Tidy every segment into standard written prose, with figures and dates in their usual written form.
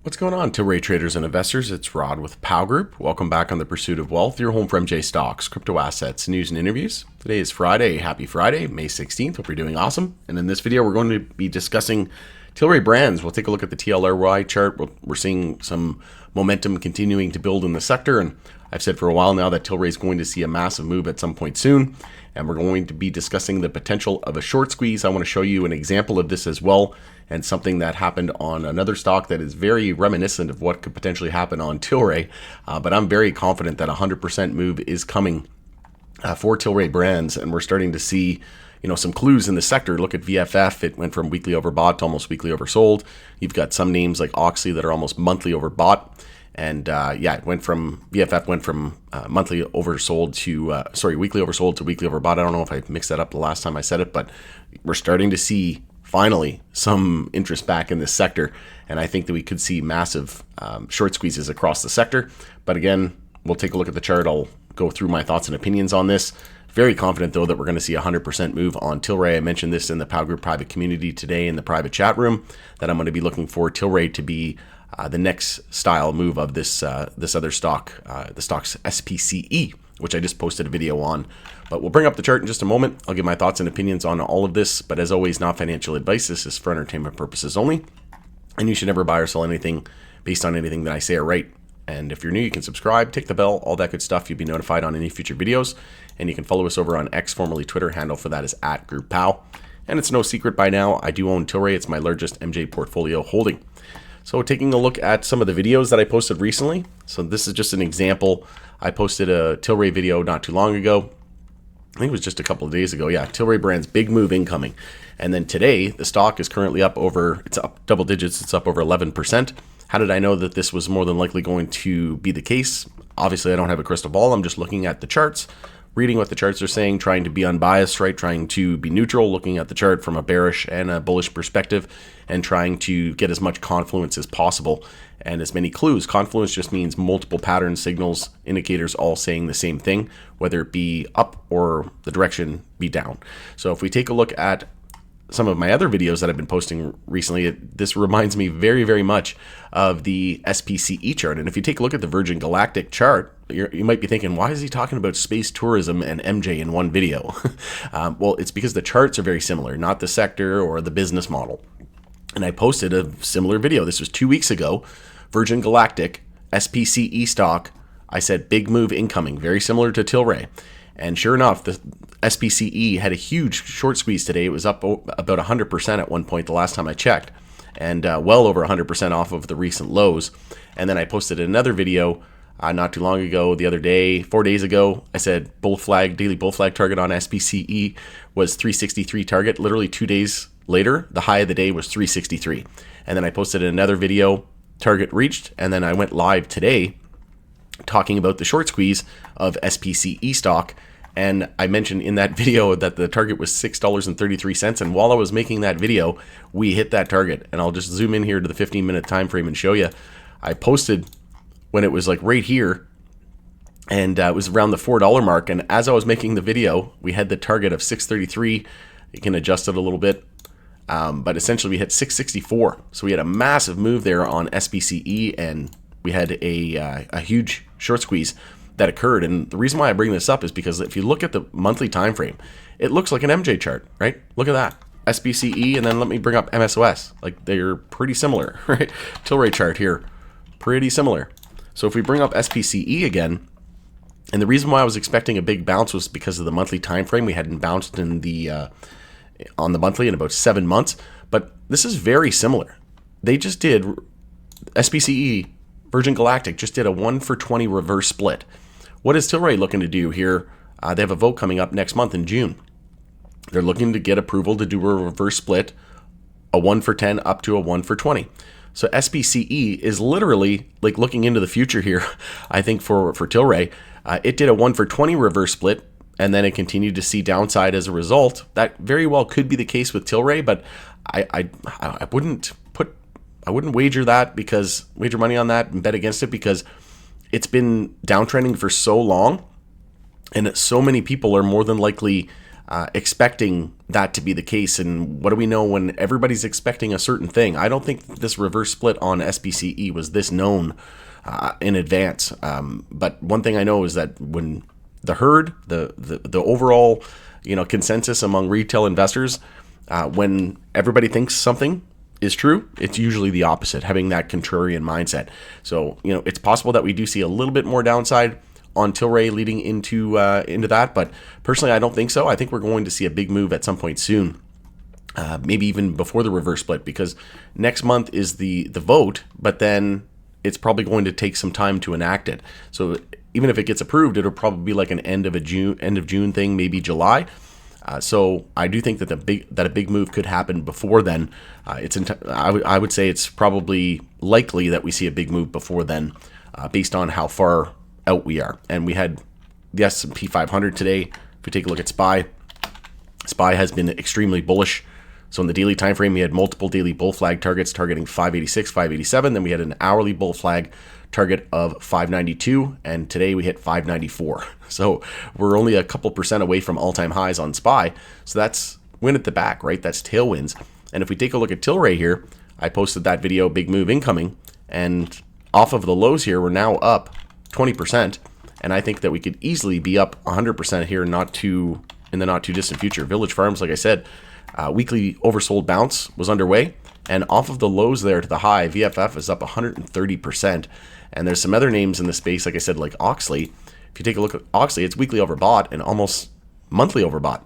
What's going on, Tilray traders and investors? It's Rod with Pow Group. Welcome back on The Pursuit of Wealth, your home for MJ stocks, crypto assets, news, and interviews. Today is Friday. Happy Friday, May 16th. Hope you're doing awesome. And in this video, we're going to be discussing Tilray brands. We'll take a look at the TLRY chart. We're seeing some momentum continuing to build in the sector. And I've said for a while now that Tilray is going to see a massive move at some point soon. And we're going to be discussing the potential of a short squeeze. I want to show you an example of this as well, and something that happened on another stock that is very reminiscent of what could potentially happen on Tilray. But I'm very confident that a 100% move is coming for Tilray brands, and we're starting to see some clues in the sector. Look at VFF. It went from weekly overbought to almost weekly oversold. You've got some names like Oxy that are almost monthly overbought. And VFF went from monthly oversold to, weekly oversold to weekly overbought. I don't know if I mixed that up the last time I said it, but we're starting to see finally some interest back in this sector. And I think that we could see massive short squeezes across the sector. But again, we'll take a look at the chart. I'll go through my thoughts and opinions on this. Very confident, though, that we're going to see a 100% move on Tilray. I mentioned this in the Pow Group private community today in the private chat room, that I'm going to be looking for Tilray to be the next style move of this other stock, the stock's SPCE, which I just posted a video on. But we'll bring up the chart in just a moment. I'll give my thoughts and opinions on all of this. But as always, not financial advice. This is for entertainment purposes only. And you should never buy or sell anything based on anything that I say or write. And if you're new, you can subscribe, tick the bell, all that good stuff. You'll be notified on any future videos. And you can follow us over on X, formerly Twitter. Handle for that is @GroupPow. And it's no secret by now, I do own Tilray. It's my largest MJ portfolio holding. So taking a look at some of the videos that I posted recently. So this is just an example. I posted a Tilray video not too long ago. I think it was just a couple of days ago. Yeah, Tilray brands, big move incoming. And then today, the stock is currently it's up double digits. It's up over 11%. How did I know that this was more than likely going to be the case? Obviously, I don't have a crystal ball. I'm just looking at the charts, reading what the charts are saying, trying to be unbiased, right? Trying to be neutral, looking at the chart from a bearish and a bullish perspective, and trying to get as much confluence as possible and as many clues. Confluence just means multiple pattern signals, indicators all saying the same thing, whether it be up or the direction be down. So if we take a look at some of my other videos that I've been posting recently, this reminds me very, very much of the SPCE chart. And if you take a look at the Virgin Galactic chart, you might be thinking, why is he talking about space tourism and MJ in one video? Well, it's because the charts are very similar, not the sector or the business model. And I posted a similar video. This was 2 weeks ago. Virgin Galactic, SPCE stock. I said big move incoming, very similar to Tilray. And sure enough, the SPCE had a huge short squeeze today. It was up about 100% at one point the last time I checked, and well over 100% off of the recent lows. And then I posted another video not too long ago, the other day, 4 days ago. I said daily bull flag target on SPCE was 363 target. Literally 2 days later, the high of the day was 363. And then I posted another video, target reached, and then I went live today talking about the short squeeze of SPCE stock. And I mentioned in that video that the target was $6.33. And while I was making that video, we hit that target. And I'll just zoom in here to the 15-minute time frame and show you. I posted when it was like right here, and it was around the $4 mark. And as I was making the video, we had the target of 633. You can adjust it a little bit. But essentially we hit 664. So we had a massive move there on SPCE, and we had a huge short squeeze that occurred. And the reason why I bring this up is because if you look at the monthly time frame, it looks like an MJ chart, right? Look at that. SPCE, and then let me bring up MSOS. Like, they're pretty similar, right? Tilray chart here, pretty similar. So if we bring up SPCE again, and the reason why I was expecting a big bounce was because of the monthly time frame. We hadn't bounced in on the monthly in about 7 months, but this is very similar. They just did SPCE, Virgin Galactic just did a 1-for-20 reverse split. What is Tilray looking to do here? They have a vote coming up next month in June. They're looking to get approval to do a reverse split, a 1-for-10 up to a 1-for-20. So SPCE is literally like looking into the future here. I think for Tilray, it did a 1-for-20 reverse split, and then it continued to see downside as a result. That very well could be the case with Tilray, but I wouldn't wager money on that and bet against it, because it's been downtrending for so long, and so many people are more than likely expecting that to be the case. And what do we know when everybody's expecting a certain thing? I don't think this reverse split on SPCE was this known in advance. But one thing I know is that when the herd, the overall consensus among retail investors, when everybody thinks something is true, it's usually the opposite, having that contrarian mindset. So it's possible that we do see a little bit more downside on Tilray leading into that, but personally I don't think so. I think we're going to see a big move at some point soon, maybe even before the reverse split, because next month is the vote, but then it's probably going to take some time to enact it. So even if it gets approved, it'll probably be like an end of June thing, maybe July. So I do think that a big move could happen before then. I would say it's probably likely that we see a big move before then, based on how far out we are. And we had the S&P 500 today. If we take a look at SPY has been extremely bullish. So in the daily time frame, we had multiple daily bull flag targets targeting 586, 587. Then we had an hourly bull flag target of 592, and today we hit 594. So we're only a couple percent away from all-time highs on SPY. So that's win at the back, right? That's tailwinds. And if we take a look at Tilray here, I posted that video, big move incoming, and off of the lows here, we're now up 20%, and I think that we could easily be up 100% here in the not too distant future. Village Farms, like I said, weekly oversold bounce was underway, and off of the lows there to the high, VFF is up 130%. And there's some other names in the space, like I said, like Oxley. If you take a look at Oxley, it's weekly overbought and almost monthly overbought.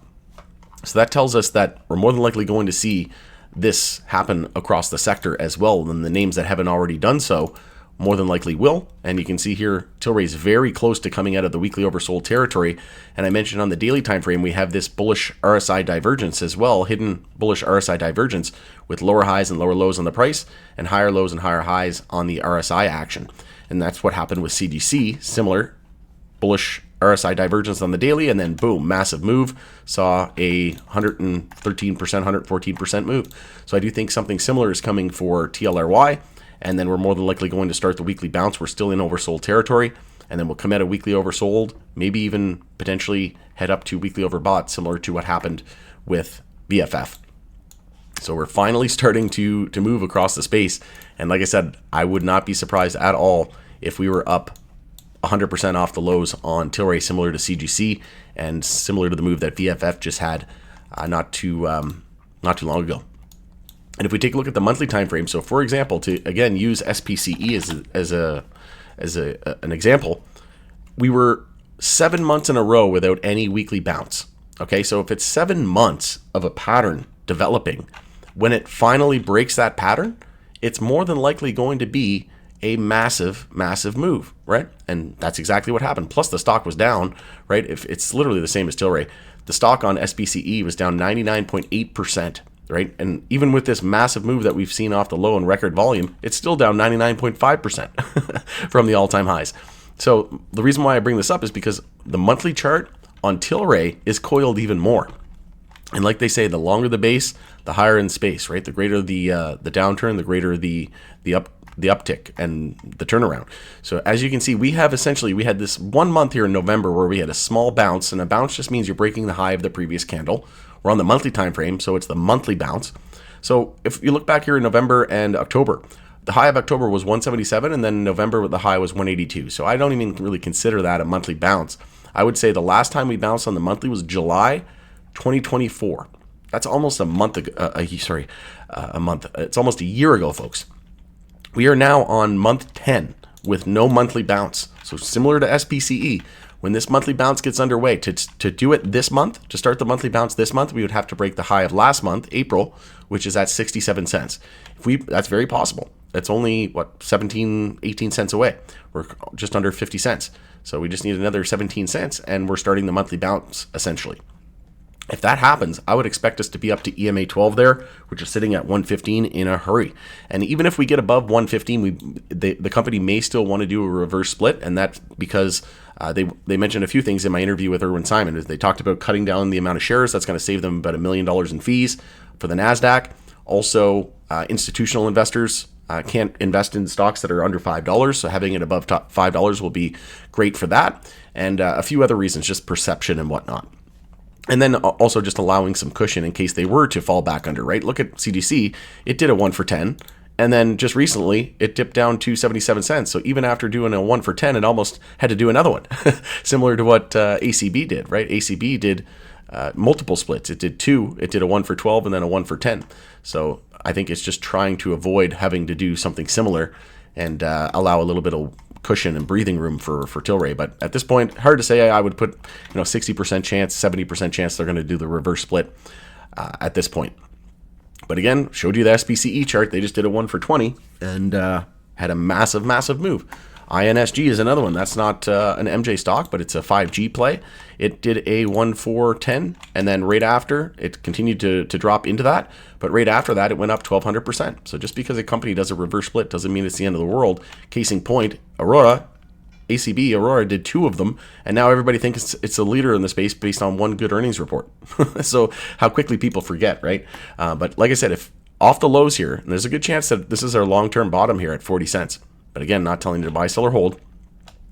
So that tells us that we're more than likely going to see this happen across the sector as well. And the names that haven't already done so more than likely will. And you can see here, Tilray is very close to coming out of the weekly oversold territory. And I mentioned on the daily time frame, we have this bullish RSI divergence as well, hidden bullish RSI divergence with lower highs and lower lows on the price and higher lows and higher highs on the RSI action. And that's what happened with CGC, similar bullish RSI divergence on the daily, and then boom, massive move, saw a 113%, 114% move. So I do think something similar is coming for TLRY. And then we're more than likely going to start the weekly bounce. We're still in oversold territory, and then we'll come out of weekly oversold, maybe even potentially head up to weekly overbought, similar to what happened with BFF. So we're finally starting to move across the space. And like I said, I would not be surprised at all if we were up 100% off the lows on Tilray, similar to CGC and similar to the move that VFF just had not too long ago. And if we take a look at the monthly time frame, so for example, to again use SPCE as an example, we were 7 months in a row without any weekly bounce. Okay, so if it's 7 months of a pattern developing, when it finally breaks that pattern, it's more than likely going to be a massive move, right? And that's exactly what happened. Plus the stock was down, right? If it's literally the same as Tilray, the stock on SPCE was down 99.8%. Right, and even with this massive move that we've seen off the low and record volume, it's still down 99.5% from the all-time highs. So the reason why I bring this up is because the monthly chart on Tilray is coiled even more. And like they say, the longer the base, the higher in space, right? The greater the downturn, the greater the uptick and the turnaround. So as you can see, we had this 1 month here in November where we had a small bounce, and a bounce just means you're breaking the high of the previous candle. We're on the monthly time frame, so it's the monthly bounce. So if you look back here in November and October, the high of October was 177, and then November the high was 182. So I don't even really consider that a monthly bounce. I would say the last time we bounced on the monthly was July 2024. That's almost a month ago. A month. It's almost a year ago, folks. We are now on month 10 with no monthly bounce. So similar to SPCE, when this monthly bounce gets underway, to do it this month, to start the monthly bounce this month, we would have to break the high of last month, April, which is at 67 cents. That's very possible. That's only, 17, 18 cents away. We're just under 50 cents. So we just need another 17 cents, and we're starting the monthly bounce, essentially. If that happens, I would expect us to be up to EMA 12 there, which is sitting at 115 in a hurry. And even if we get above 115, the company may still want to do a reverse split, and that's because they mentioned a few things in my interview with Erwin Simon. They talked about cutting down the amount of shares. That's going to save them about $1 million in fees for the NASDAQ. Also, institutional investors can't invest in stocks that are under $5, so having it above $5 will be great for that. And a few other reasons, just perception and whatnot. And then also just allowing some cushion in case they were to fall back under, right? Look at CDC. It did a 1 for 10. And then just recently, it dipped down to 77 cents. So even after doing a 1 for 10, it almost had to do another one. Similar to what ACB did, right? ACB did multiple splits. It did 2. It did a 1 for 12 and then a 1 for 10. So I think it's just trying to avoid having to do something similar and allow a little bit of cushion and breathing room for Tilray. But at this point, hard to say. I would put 60% chance, 70% chance they're going to do the reverse split at this point. But again, showed you the SPCE chart. They just did a 1 for 20 and had a massive move. INSG is another one. That's not an MJ stock, but it's a 5G play. It did a 1 for 10, and then right after, it continued to drop into that. But right after that, it went up 1,200%. So just because a company does a reverse split doesn't mean it's the end of the world. Case in point, Aurora did 2 of them, and now everybody thinks it's a leader in the space based on one good earnings report. So how quickly people forget, right? But like I said, if off the lows here, and there's a good chance that this is our long-term bottom here at 40 cents. But again, not telling you to buy, sell, or hold.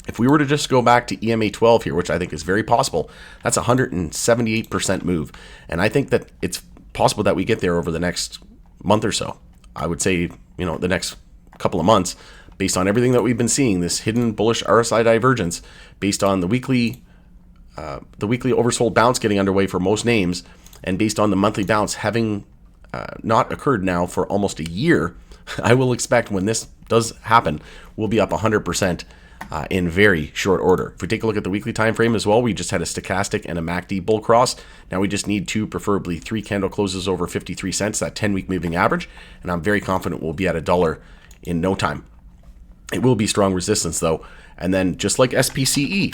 If we were to just go back to EMA 12 here, which I think is very possible, that's a 178% move. And I think that it's possible that we get there over the next month or so. I would say, the next couple of months, based on everything that we've been seeing, this hidden bullish RSI divergence, based on the weekly oversold bounce getting underway for most names, and based on the monthly bounce having not occurred now for almost a year, I will expect when this does happen, we'll be up 100% in very short order. If we take a look at the weekly time frame as well, we just had a stochastic and a MACD bull cross. Now we just need 2, preferably 3 candle closes over 53 cents, that 10-week moving average, and I'm very confident we'll be at $1 in no time. It will be strong resistance though. And then just like SPCE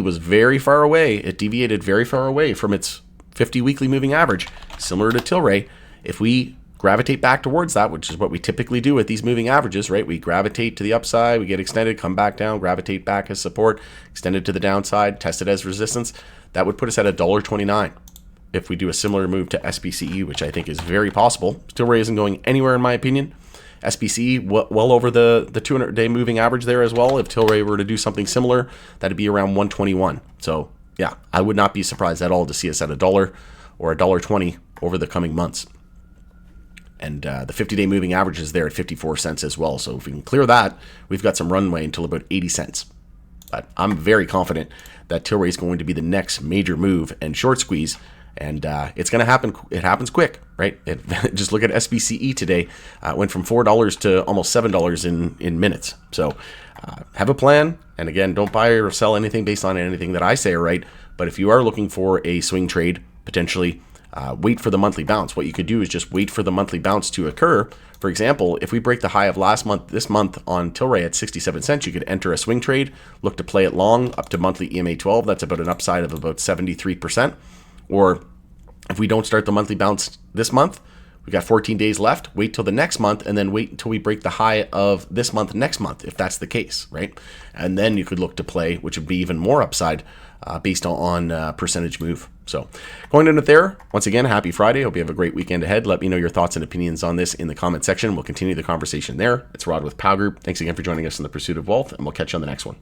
was very far away. It deviated very far away from its 50 weekly moving average, similar to Tilray. If we gravitate back towards that, which is what we typically do with these moving averages, right? We gravitate to the upside, we get extended, come back down, gravitate back as support, extended to the downside, test it as resistance. That would put us at $1.29 if we do a similar move to SPCE, which I think is very possible. Tilray isn't going anywhere in my opinion. SPCE well over the 200-day moving average there as well. If Tilray were to do something similar, that'd be around 121. So yeah, I would not be surprised at all to see us at $1 or $1.20 over the coming months. And the 50-day moving average is there at 54 cents as well. So if we can clear that, we've got some runway until about 80 cents. But I'm very confident that Tilray is going to be the next major move and short squeeze. And it's going to happen. It happens quick, right? Just look at SPCE today. It went from $4 to almost $7 in minutes. So have a plan. And again, don't buy or sell anything based on anything that I say are right. But if you are looking for a swing trade, potentially, wait for the monthly bounce. What you could do is just wait for the monthly bounce to occur. For example, if we break the high of this month on Tilray at 67 cents, you could enter a swing trade, look to play it long up to monthly EMA 12. That's about an upside of about 73%. Or if we don't start the monthly bounce this month, we got 14 days left, wait till the next month, and then wait until we break the high of this month next month, if that's the case, right? And then you could look to play, which would be even more upside based on percentage move. So going into there, once again, happy Friday. Hope you have a great weekend ahead. Let me know your thoughts and opinions on this in the comment section. We'll continue the conversation there. It's Rod with Pow Group. Thanks again for joining us in the pursuit of wealth, and we'll catch you on the next one.